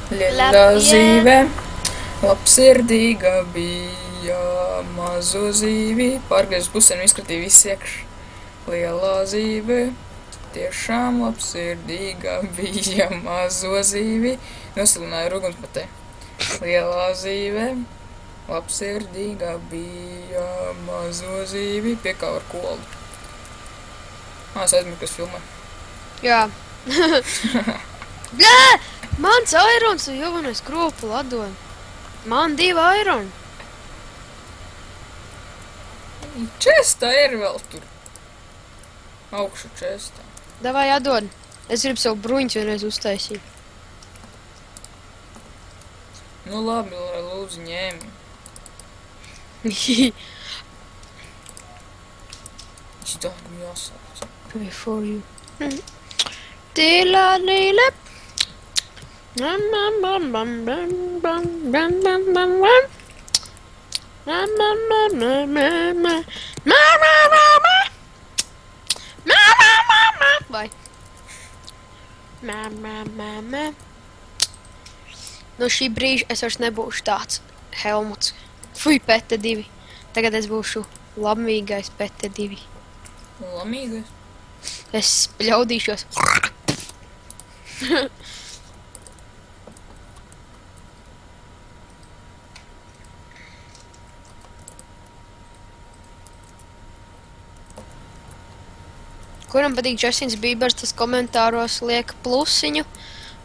Liela zīve, labsirdīga bija mazo zīvi, pārgriez pusēm izskatīja viss iekš. Lielā zīve, tiešām labsirdīga bija mazo zīvi, nosilināja rūgumspatē. Lielā zīve, labsirdīga bija mazo zīvi, piekāva ar koldu. Es aizmirsu, kas filmē. Jā. Bļā! Mans airons un Jovanais kropu ladojam. Man 2 aironi. Čestā ir vēl tur. Augšu čestā. Davai atdod. Es gribu savu bruņus vienreiz uztaisīt. Nu labi, lūdzu ņēmi. Es tā jāsauc. Pray for you. Tila lila. Vai. No šī brīža es vairs nebūšu tāds Helmuts. Fui, Pete 2. Tagad es būšu lamīgais Pete 2. Lamīgais? Es pļaudīšos. Kuram patīk Justins Biebers, tas komentāros liek plusiņu,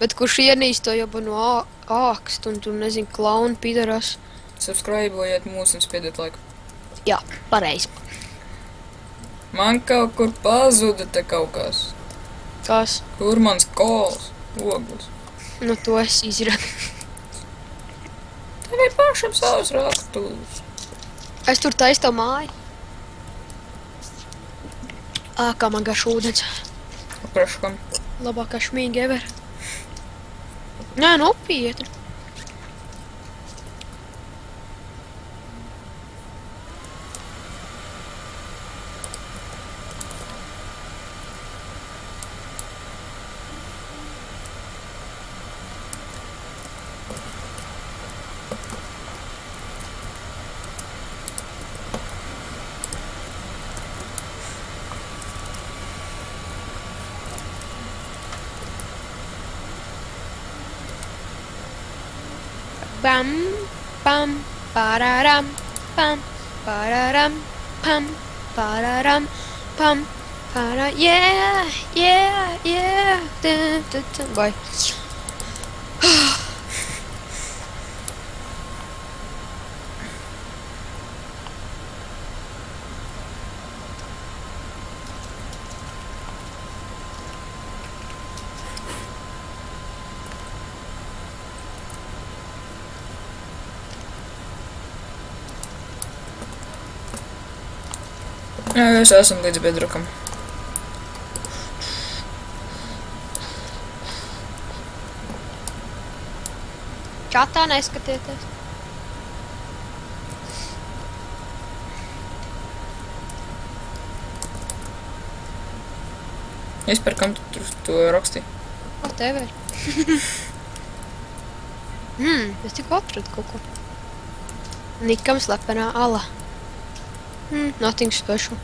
bet kurš ienīst to jau no ākst un tu nezinu, klauni pidaras. Subscribe-ojiet mūs un spiediet laiku. Jā, pareizi. Man kaut kur pazuda te kaut kas. Kas? Kur mans kols? Ogles. Nu, to es izradu. Tev ir pašam savus raktus. Es tur taistu māju. Kā man garš ūdens. Praškam. Labākā šmīga ever. Nē, nopietni. Bam, pam, pararam, pam, pararam, pam, pararam, pam, para, yeah, yeah, yeah, dun, dun, dun. Vai. Jā, es esmu līdz bedrakam. Čatā neskatieties. Es par kam tu to rakstīju? Whatever. Es tikko atradu kaut ko. Nikam slepenā ala. Nothing special.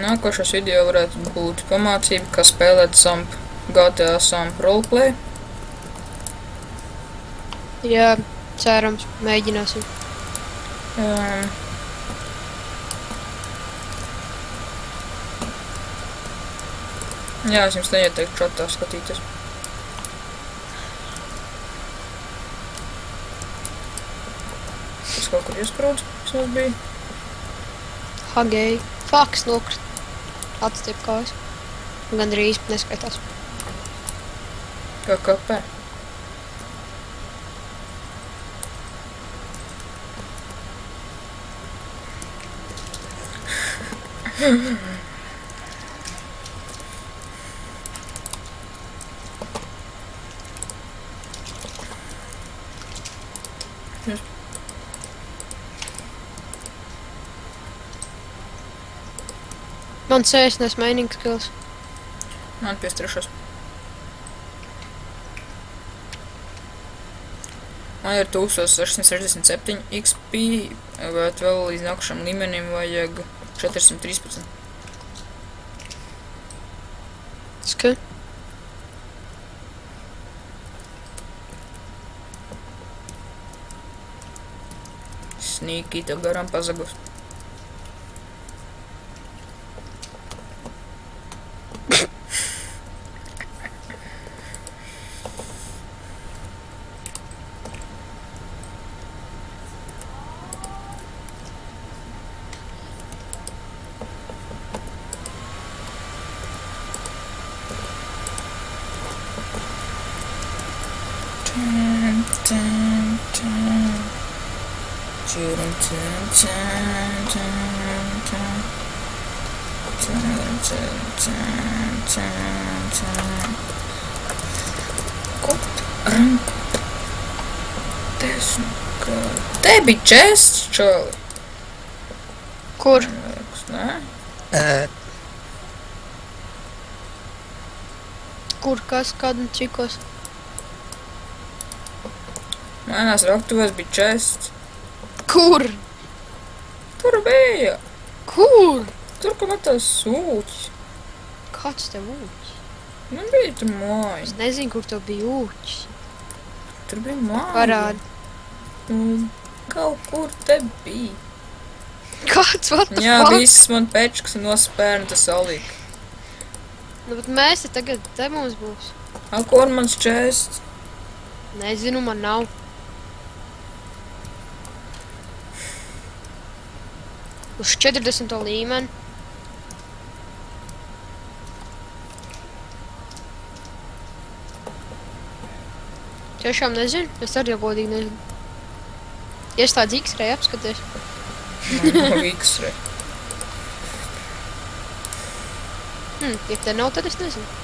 Nākošais video varētu būt pamācība, kā spēlēt Samp, GTA Samp roleplay. Jā, cerams, mēģināsim. Jā, es jums neieteiktu čatā skatīties. Tas kaut kur iesprūdz, kas mums bija. Hagei. Faks nokrist. Atstiep kājas. Gan drīz neskaitās. Kā kapē. Aizmirst. Man CS mining skills. Man 53. Man ir 1667 XP, bet vēl līdz nākušam līmenim vajag 413. Sku. Snīki tev garām pazagus. Te bija chests, čali. Kur? Nē? Kur, kas, kad un cikos? Manās raktuvēs bija chests. Kur? Tur bija. Kur? Tur, ka matās sūķis. Kāds tev ūķis? Man bija tur māja. Es nezinu, kur tev bija ūķis. Tur bija māja. Parādi. Kaut kur te bija. Kāds, what the Jā, fuck? viss man pečkas nospērna tas salika. Nu, bet mēs te tagad, te mums būs. Kur mans chests? Nezinu, man nav. Uz 40. līmeni. Tiešām nezinu, es arī jau godīgi nezinu. Ieslēdz X-ray apskaties. Man nav X-ray. Ja te nav, tad es nezinu.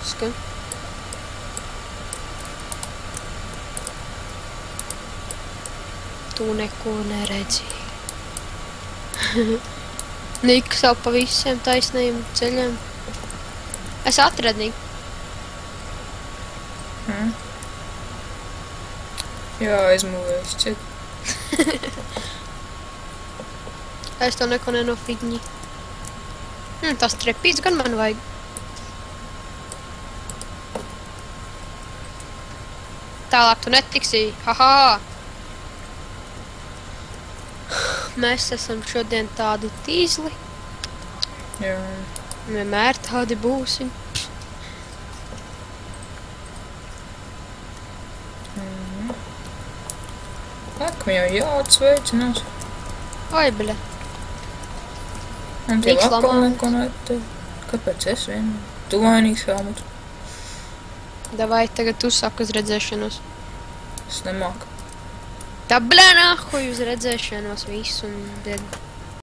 Skan. Tu neko neredzi. Niks jau pa visiem taisnajiem ceļiem. Es atradu Niku. Jā, aizmūvējis ciet. Es to neko nenofigņi. Tas trepīts gan man vajag. Tālāk tu netiksi. Haha! Mēs esam šodien tādi tīzli. Jā. Vienmēr tādi būsim. Ak, man jau jāatsveicinās. Oi, bļa. Un tie Niks atkal lamājās. neko nete. Kāpēc es vien? Tu vainīgs, Helmut. Davai, tagad tu saka uz redzēšanos. Es nemāku. Tā bļa, nahuj uz redzēšanos visu un biedru.